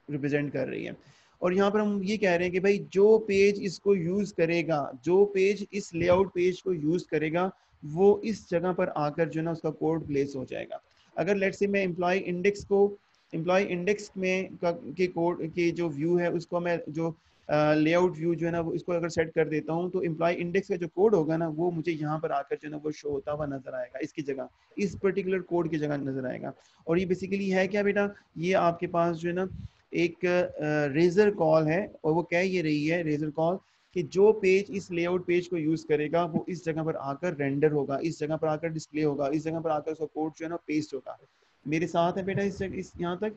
रिप्रेजेंट कर रही है। और यहाँ पर हम ये कह रहे हैं कि भाई जो पेज इसको यूज करेगा, जो पेज इस लेआउट पेज को यूज करेगा, वो इस जगह पर आकर जो है ना उसका कोड प्लेस हो जाएगा। अगर लेट्स से मैं एम्प्लॉय इंडेक्स में के कोड के जो व्यू है उसको मैं जो लेआउट व्यू जो है ना वो इसको अगर सेट कर देता हूँ, तो एम्प्लॉय इंडेक्स का जो कोड होगा ना वो मुझे यहाँ पर आकर जो है ना वो शो होता हुआ नजर आएगा, इसकी जगह, इस पर्टिकुलर कोड की जगह नजर आएगा। और ये बेसिकली है क्या बेटा, ये आपके पास जो है ना एक रेजर कॉल है, और वो कह ये रही है रेजर कॉल कि जो पेज इस लेआउट पेज को यूज करेगा वो इस जगह पर आकर रेंडर होगा, इस जगह पर आकर डिस्प्ले होगा, इस जगह पर आकर उसका कोड जो है ना पेस्ट होगा। मेरे साथ है बेटा इस यहाँ तक?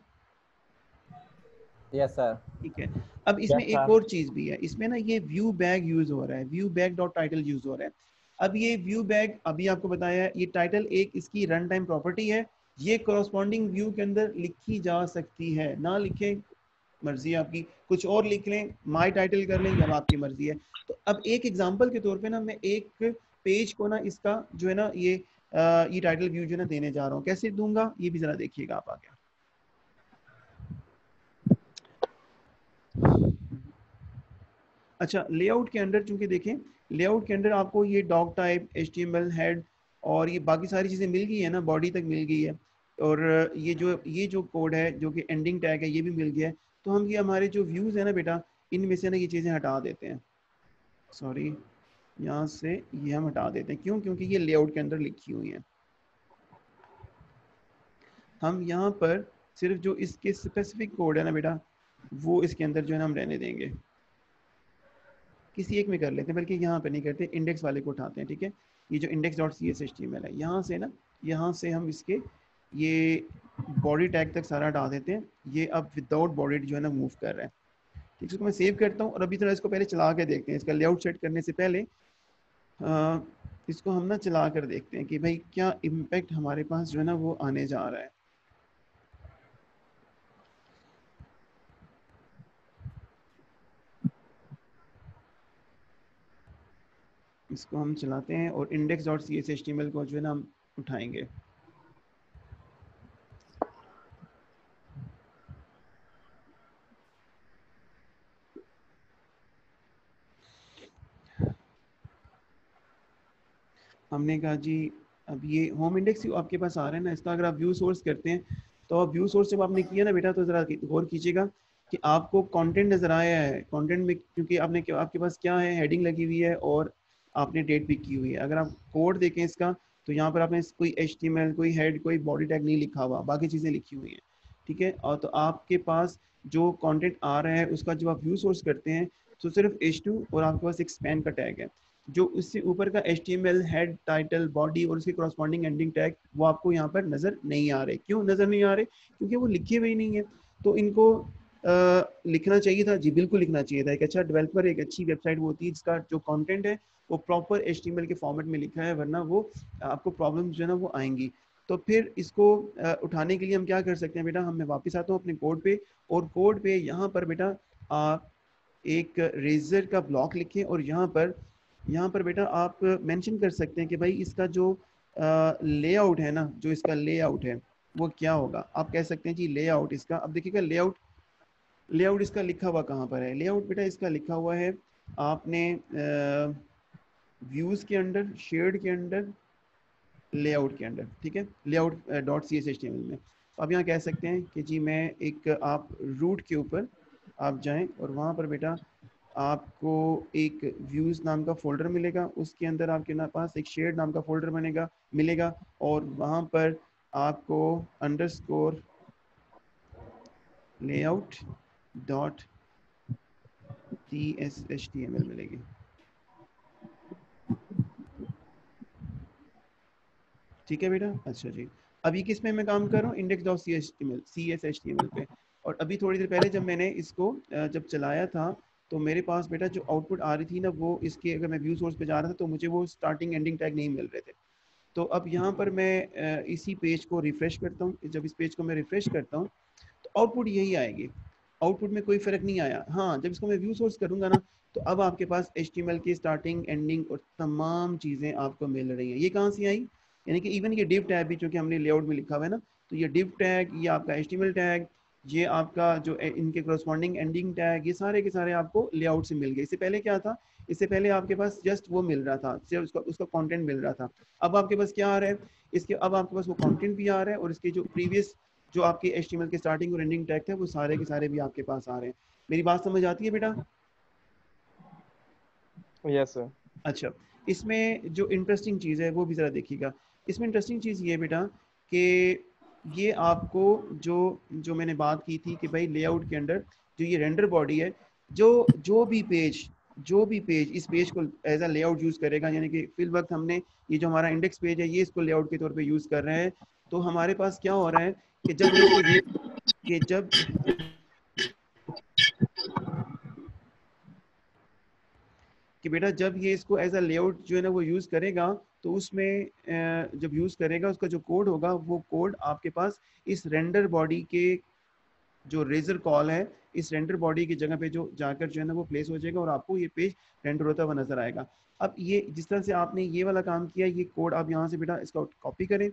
Yes sir. ठीक है। अब इसमें एक और चीज भी है, इसमें ना ये व्यू बैग यूज हो रहा है, view bag dot title use हो रहा है। अब ये व्यू बैग अभी आपको बताया है, ये टाइटल एक इसकी रन टाइम प्रॉपर्टी है, ये कॉरस्पॉन्डिंग व्यू के अंदर लिखी जा सकती है, ना लिखे मर्जी आपकी, कुछ और लिख लें, माई टाइटल कर लें, या आपकी मर्जी है। तो अब एक एग्जांपल के तौर पे ना मैं एक पेज को ना इसका जो है ना ये टाइटल व्यू जो है ना देने जा रहा हूँ, कैसे दूंगा ये भी जरा देखिएगा आप आगे। अच्छा, लेआउट के अंदर चूंकि देखें, लेआउट के अंदर आपको ये डॉग टाइप, HTML हेड और ये बाकी सारी चीजें मिल गई है ना, बॉडी तक मिल गई है, और ये जो कोड है जो कि एंडिंग टैग है ये भी मिल गया है। तो हम ये हमारे जो व्यूज है ना बेटा, इनमें से ना ये चीजें हटा देते हैं, सॉरी यहाँ से ये हम हटा देते हैं। क्यों? क्योंकि ये लेआउट के अंदर लिखी हुई है। हम यहाँ पर सिर्फ जो इसके स्पेसिफिक कोड है ना बेटा वो इसके अंदर जो है ना हम रहने देंगे, किसी एक में कर लेते हैं, बल्कि यहाँ पे नहीं करते, इंडेक्स वाले को उठाते हैं, ठीक है। ये जो index dot C S HTML है, यहाँ से ना, यहाँ से हम इसके ये बॉडी टैग तक सारा हटा देते हैं। ये अब विदाउट बॉडी जो है ना मूव कर रहा है, ठीक है। इसको मैं सेव करता हूँ और अभी थोड़ा इसको पहले चला के देखते हैं, इसका लेआउट सेट करने से पहले इसको हम ना चला कर देखते हैं कि भाई क्या इम्पैक्ट हमारे पास जो है ना वो आने जा रहा है। इसको हम चलाते हैं और index dot C S HTML को जो है ना हम उठाएंगे। हमने कहा जी अब ये होम इंडेक्स आपके पास आ रहा है ना, इसका अगर आप व्यू सोर्स करते हैं तो आप व्यू सोर्स जब आपने किया ना बेटा तो जरा गौर कीजिएगा कि आपको कंटेंट नजर आया है। कंटेंट में क्योंकि आपके पास क्या है, हेडिंग लगी हुई है और आपने डेट पिक की हुई है। अगर आप कोड देखें इसका तो यहाँ पर आपने कोई HTML, कोई हेड, कोई बॉडी टैग नहीं लिखा हुआ, बाकी चीज़ें लिखी हुई हैं, ठीक है। और तो आपके पास जो कंटेंट आ रहा है उसका जब आप व्यू सोर्स करते हैं तो सिर्फ H2 और आपके पास एक स्पैन का टैग है, जो उससे ऊपर का HTML हेड, टाइटल, बॉडी और उसके कॉरस्पॉन्डिंग एंडिंग टैग वो आपको यहाँ पर नजर नहीं आ रहे। क्यों नजर नहीं आ रहे? क्योंकि वो लिखे हुए ही नहीं है। तो इनको लिखना चाहिए था जी, बिल्कुल लिखना चाहिए था। एक अच्छा डेवलपर, एक अच्छी वेबसाइट वो होती है जिसका जो कंटेंट है वो प्रॉपर HTML के फॉर्मेट में लिखा है, वरना वो आपको प्रॉब्लम जो है ना वो आएंगी। तो फिर इसको उठाने के लिए हम क्या कर सकते हैं बेटा, मैं वापस आता हूँ अपने कोड पे, और कोड पे यहाँ पर बेटा आप एक रेजर का ब्लॉक लिखें और यहाँ पर बेटा आप मेंशन कर सकते हैं कि भाई इसका जो लेआउट है ना, जो इसका लेआउट है वो क्या होगा। आप कह सकते हैं जी लेआउट इसका, अब देखिएगा लेआउट इसका लिखा हुआ कहाँ पर है। लेआउट बेटा इसका लिखा हुआ है आपने व्यूज के अंदर, शेयर्ड के अंदर, लेआउट के अंदर, ठीक है, layout dot C S HTML में। तो आप यहाँ कह सकते हैं कि जी मैं एक, आप रूट के ऊपर आप जाएं और वहाँ पर बेटा आपको एक व्यूज़ नाम का फोल्डर मिलेगा, उसके अंदर आपके ना पास एक शेड नाम का फोल्डर बनेगा मिलेगा, और वहाँ पर आपको अंडरस्कोर लेआउट डॉट CSHTML मिलेगी। ठीक है बेटा। अच्छा जी, अभी किस में मैं काम कर रहा हूँ, इंडेक्स डॉट CSHTML पे। और अभी थोड़ी देर पहले जब मैंने इसको जब चलाया था तो मेरे पास बेटा जो आउटपुट आ रही थी ना, वो इसके अगर मैं व्यू सोर्स पे जा रहा था तो मुझे वो स्टार्टिंग एंडिंग टैग नहीं मिल रहे थे। तो अब यहाँ पर मैं इसी पेज को रिफ्रेश करता हूँ। जब इस पेज को मैं रिफ्रेश करता हूँ तो आउटपुट यही आएगी, आउटपुट में कोई फर्क नहीं आया। हाँ, जब इसको मैं व्यू सोर्स करूंगा ना तो अब आपके पास HTML की स्टार्टिंग एंडिंग और तमाम चीज़ें आपको मिल रही हैं। ये कहाँ से आई, यानी कि इवन ये डिव टैग भी जो कि हमने लेआउट में लिखा हुआ है ना, तो ये डिव टैग, ये आपका HTML टैग, ये आपका जो इनके करस्पॉन्डिंग एंडिंग टैग, ये सारे के सारे आपको लेआउट से मिल गए। इससे पहले क्या था, इससे पहले आपके पास जस्ट वो मिल रहा था, सिर्फ उसका कंटेंट मिल रहा था। अब आपके पास क्या आ रहा है, इसके अब आपके पास वो कंटेंट भी आ रहा है और इसके जो प्रीवियस जो आपके HTML के स्टार्टिंग और एंडिंग टैग थे वो सारे के सारे भी आपके पास आ रहे हैं। मेरी बात समझ आती है बेटा? Yes sir. अच्छा, इसमें जो इंटरेस्टिंग चीज़ है वो भी ज़रा देखिएगा। इसमें इंटरेस्टिंग चीज़ ये बेटा कि ये आपको जो जो मैंने बात की थी कि भाई लेआउट के अंदर जो ये रेंडर बॉडी है, जो भी पेज इस पेज को एज अ लेआउट यूज़ करेगा, यानी कि फिल वक्त हमने ये जो हमारा इंडेक्स पेज है ये इसको लेआउट के तौर पे यूज़ कर रहे हैं, तो हमारे पास क्या हो रहा है कि जब ये इसको कि जब कि बेटा जब ये इसको एज अ लेआउट जो है ना वो यूज़ करेगा, तो उसमें जब यूज़ करेगा उसका जो कोड होगा वो कोड आपके पास इस रेंडर बॉडी के जो रेजर कॉल है, इस रेंडर बॉडी की जगह पे जो जाकर जो है ना वो प्लेस हो जाएगा और आपको ये पेज रेंडर होता हुआ नजर आएगा। अब ये जिस तरह से आपने ये वाला काम किया, ये कोड आप यहाँ से बेटा इसका कॉपी करें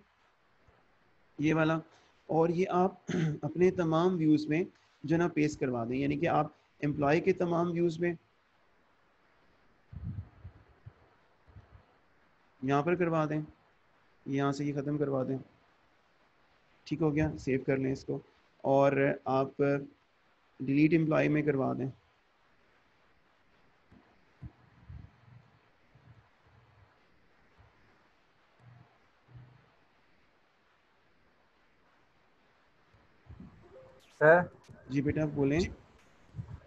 ये वाला, और ये आप अपने तमाम व्यूज़ में जो है ना पेस्ट करवा दें, यानी कि आप एम्प्लॉय के तमाम व्यूज़ में यहाँ पर करवा दें, यहाँ से ये ख़त्म करवा दें। ठीक हो गया, सेव कर लें इसको और आप डिलीट एम्प्लॉय में करवा दें। सर जी बेटा बोलें।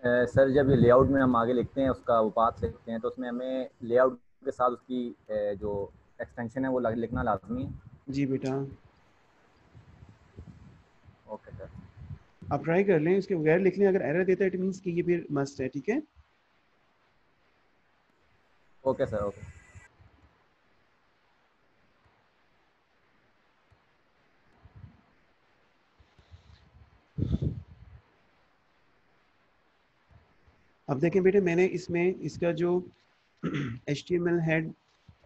सर जब ये लेआउट में हम आगे लिखते हैं उसका वो पाथ लिखते हैं तो उसमें हमें लेआउट के साथ उसकी जो एक्सटेंशन है वो लिखना लाजमी है। जी बेटा ओके सर। आप ट्राई कर लें, इसके बगैर लिख लें, अगर एरर देता है इट मींस कि ये फिर मस्ट है। ठीक है, ओके सर। ओके। अब देखें बेटे मैंने इसमें इसका जो HTML हेड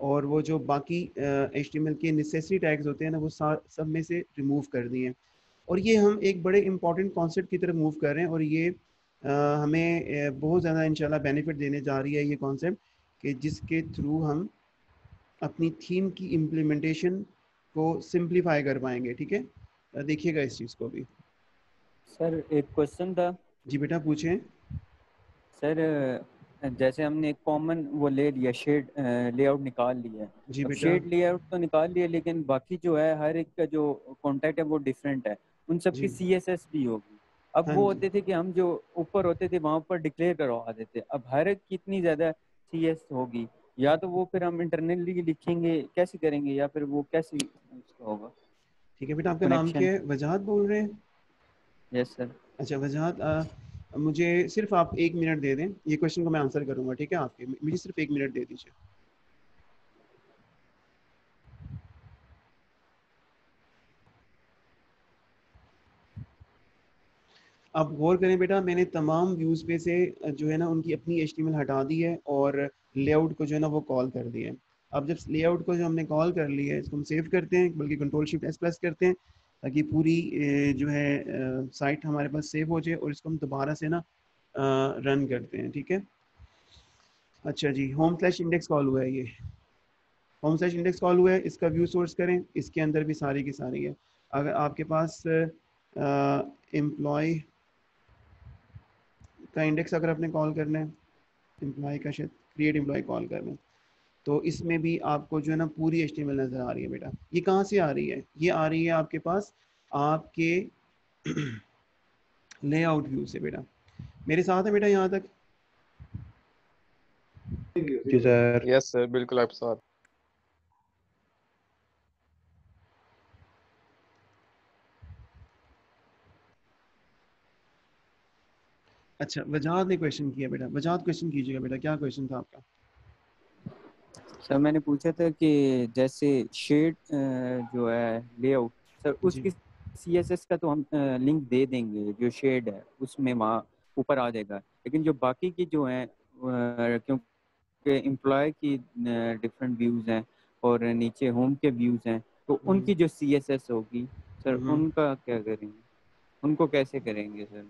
और वो जो बाकी HTML के नेसेसरी टैग्स होते हैं ना वो सब में से रिमूव कर दिए, और ये हम एक बड़े इंपॉर्टेंट कॉन्सेप्ट की तरफ मूव कर रहे हैं, और ये हमें बहुत ज़्यादा इंशाल्लाह बेनिफिट देने जा रही है ये कॉन्सेप्ट, कि जिसके थ्रू हम अपनी थीम की इम्प्लीमेंटेशन को सिंप्लीफाई कर पाएंगे। ठीक है, देखिएगा इस चीज़ को भी। सर एक क्वेश्चन था। जी बेटा पूछें। सर जैसे हमने एक कॉमन वो ले लिया, शेड लेआउट निकाल लिया, जी अब बेटा। शेड लेआउट तो निकाल लिया, लेकिन बाकी जो है हर एक का जो कॉन्टैक्ट है वो डिफरेंट है, उन सब की जी CSS भी होगी। अब हाँ वो जी। होते थे कि हम जो ऊपर होते थे वहाँ पर डिक्लेयर करवा देते, अब हर एक कितनी ज़्यादा CS होगी, या तो वो फिर हम इंटरनली लिखेंगे, कैसे करेंगे, या फिर वो कैसे उसका होगा ठीक है बेटा, आपका नाम कनेक्शन? क्या है? वजाहत बोल रहे हैं? Yes sir. अच्छा वजाहत, मुझे सिर्फ आप 1 मिनट दे दें, ये क्वेश्चन को मैं आंसर करूंगा। ठीक है, आपके मुझे सिर्फ 1 मिनट दे दीजिए। आप गौर करें बेटा, मैंने तमाम व्यूज़ पे से जो है ना उनकी अपनी HTML हटा दी है और लेआउट को जो है ना वो कॉल कर दिया है। अब जब लेआउट को जो हमने कॉल कर लिया है इसको हम सेव करते हैं, बल्कि Ctrl+Shift+S करते हैं ताकि पूरी जो है साइट हमारे पास सेव हो जाए, और इसको हम दोबारा से ना रन करते हैं। ठीक है, अच्छा जी, होम/इंडेक्स कॉल हुआ है, ये होम/इंडेक्स कॉल हुआ है, इसका व्यू सोर्स करें, इसके अंदर भी सारी की सारी है। अगर आपके पास एम्प्लॉय का इंडेक्स अगर आपने कॉल करना है, एम्प्लॉय का शायद क्रिएट एम्प्लॉय कॉल करना है, तो इसमें भी आपको जो है ना पूरी HTML नज़र आ रही है बेटा। ये कहाँ से आ रही है? ये आ रही है आपके पास आपके लेआउट व्यू से बेटा। मेरे साथ है बेटा यहाँ तक? जी सर। यस सर, बिल्कुल आपके साथ। अच्छा, वजाहत ने क्वेश्चन किया बेटा। वजाहत क्वेश्चन कीजिएगा बेटा, क्या क्वेश्चन था आपका? सर मैंने पूछा था कि जैसे शेड जो है लेआउट सर, जी उसकी CSS का तो हम लिंक दे देंगे, जो शेड है उसमें वहाँ ऊपर आ जाएगा, लेकिन जो बाकी की जो हैं क्योंकि एम्प्लॉय की डिफरेंट व्यूज़ हैं और नीचे होम के व्यूज़ हैं, तो उनकी जो CSS होगी सर उनका क्या करेंगे, उनको कैसे करेंगे सर?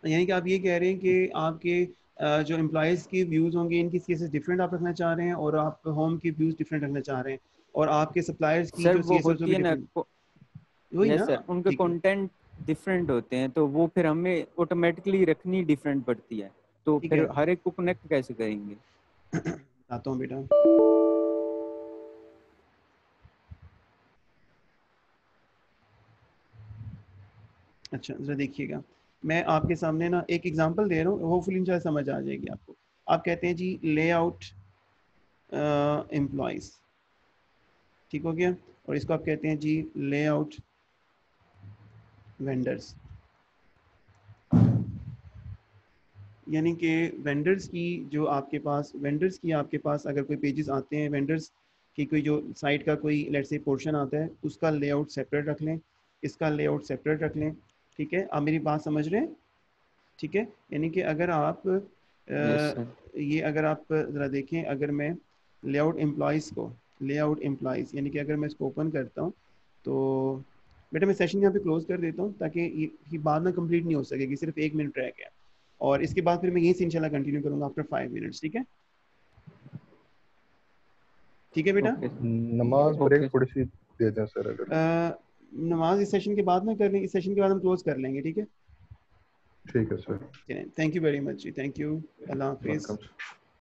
यानी कि आप ये कह रहे हैं कि आपके जो एम्प्लॉयज़ की व्यूज़ होंगे इनकी CSS डिफरेंट आप रखना चाह रहे हैं, और आप होम की व्यूज़ डिफरेंट रखना चाह रहे हैं, और आपके सप्लायर्स की सर जो वो CSS होती होगी है ना, डिफरेंट। वही यस ना? सर, उनके ठीक है। कंटेंट डिफरेंट होते हैं, तो वो फिर हमें ऑटोमेटिकली रखनी डिफरेंट पड़ती है, तो ठीक फिर है, हर एक को कनेक्ट कैसे करेंगे? बताता हूँ बेटा। अच्छा ज़रा देखिएगा, मैं आपके सामने ना एक एग्जांपल दे रहा हूँ, होपफुली इंशाल्लाह समझ आ जाएगी आपको। आप कहते हैं जी लेआउट एम्प्लॉयज़, ठीक हो गया, और इसको आप कहते हैं जी लेआउट वेंडर्स। यानी कि वेंडर्स की जो आपके पास वेंडर्स की आपके पास अगर कोई पेजेस आते हैं, वेंडर्स की कोई जो साइट का कोई लेट्स से पोर्शन आता है, उसका लेआउट सेपरेट रख लें, इसका लेआउट सेपरेट रख लें। ठीक है, आप मेरी बात समझ रहे हैं? ठीक है, यानी कि अगर आप यस सर। ये अगर आप ज़रा देखें, अगर मैं लेआउट एम्प्लॉयज़ को, लेआउट एम्प्लॉयज़ यानी कि अगर मैं इसको ओपन करता हूँ, तो बेटा मैं सेशन यहाँ पे क्लोज कर देता हूँ ताकि ये बात ना कंप्लीट नहीं हो सकेगी, सिर्फ 1 मिनट रह गया, और इसके बाद फिर मैं यहीं से इंशाल्लाह कंटिन्यू करूँगा आफ्टर 5 मिनट्स। ठीक है, ठीक है बेटा। ओके नमाज ब्रेक ओके थोड़ी सी दे दें सर अगर। नमाज इस सेशन के बाद ना कर लें, इस सेशन के बाद हम क्लोज कर लेंगे। ठीक है, ठीक है sir. Thank you very much जी, थैंक यू, अल्लाह हाफिज़। वेलकम।